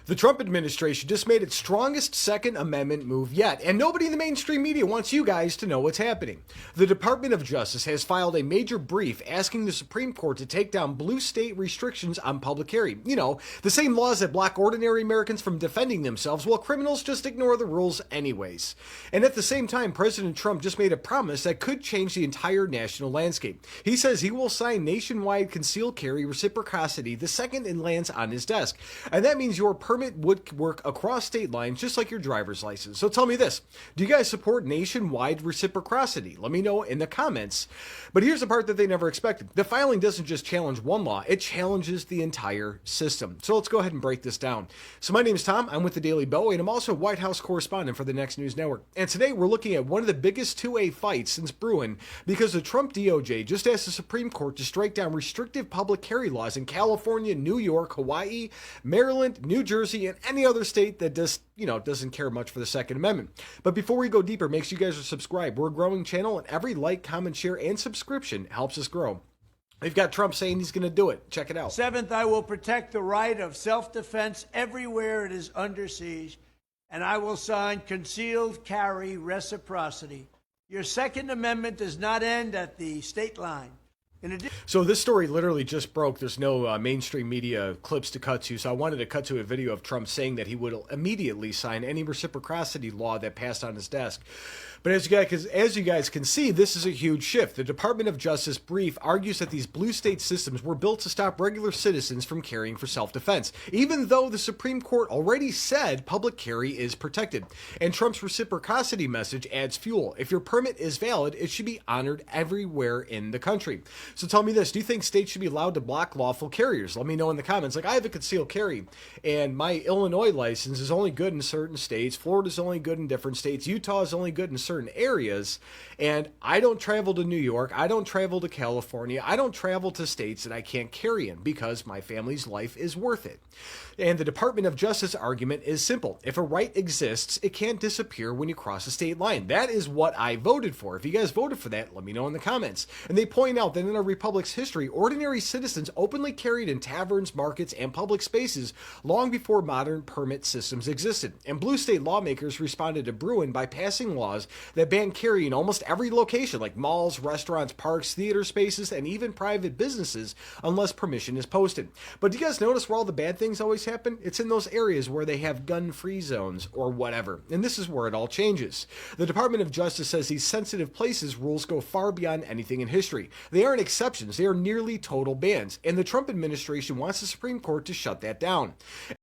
The Trump administration just made its strongest Second Amendment move yet, and nobody in the mainstream media wants you guys to know what's happening. The Department of Justice has filed a major brief asking the Supreme Court to take down blue state restrictions on public carry. You know, the same laws that block ordinary Americans from defending themselves while criminals just ignore the rules anyways. And at the same time, President Trump just made a promise that could change the entire national landscape. He says he will sign nationwide concealed carry reciprocity the second it lands on his desk. And that means your permit would work across state lines just like your driver's license. So tell me this, do you guys support nationwide reciprocity? Let me know in the comments. But here's the part that they never expected. The filing doesn't just challenge one law, it challenges the entire system. So let's go ahead and break this down. So my name is Tom, I'm with the Daily Beltway, and I'm also White House correspondent for the Next News Network. And today we're looking at one of the biggest 2A fights since Bruen, because the Trump DOJ just asked the Supreme Court to strike down restrictive public carry laws in California, New York, Hawaii, Maryland, New Jersey, and any other state that doesn't care much for the Second Amendment. But before we go deeper, make sure you guys are subscribed. We're a growing channel, and every like, comment, share, and subscription helps us grow. We've got Trump saying he's going to do it. Check it out. Seventh, I will protect the right of self-defense everywhere it is under siege, and I will sign concealed carry reciprocity. Your Second Amendment does not end at the state line. So this story literally just broke. There's no mainstream media clips to cut to, so I wanted to cut to a video of Trump saying that he would immediately sign any reciprocity law that passed on his desk. But as you guys can see, this is a huge shift. The Department of Justice brief argues that these blue state systems were built to stop regular citizens from carrying for self-defense, even though the Supreme Court already said public carry is protected. And Trump's reciprocity message adds fuel. If your permit is valid, it should be honored everywhere in the country. So tell me this, do you think states should be allowed to block lawful carriers? Let me know in the comments. Like, I have a concealed carry, and my Illinois license is only good in certain states. Florida's only good in different states. Utah is only good in certain areas, and I don't travel to New York, I don't travel to California, I don't travel to states that I can't carry in because my family's life is worth it. And the Department of Justice argument is simple. If a right exists, it can't disappear when you cross a state line. That is what I voted for. If you guys voted for that, let me know in the comments. And they point out that in our republic's history, ordinary citizens openly carried in taverns, markets, and public spaces long before modern permit systems existed. And blue state lawmakers responded to Bruen by passing laws that ban carry in almost every location, like malls, restaurants, parks, theater spaces, and even private businesses, unless permission is posted. But do you guys notice where all the bad things always happen? It's in those areas where they have gun-free zones or whatever. And this is where it all changes. The Department of Justice says these sensitive places rules go far beyond anything in history. They aren't exceptions. They are nearly total bans. And the Trump administration wants the Supreme Court to shut that down.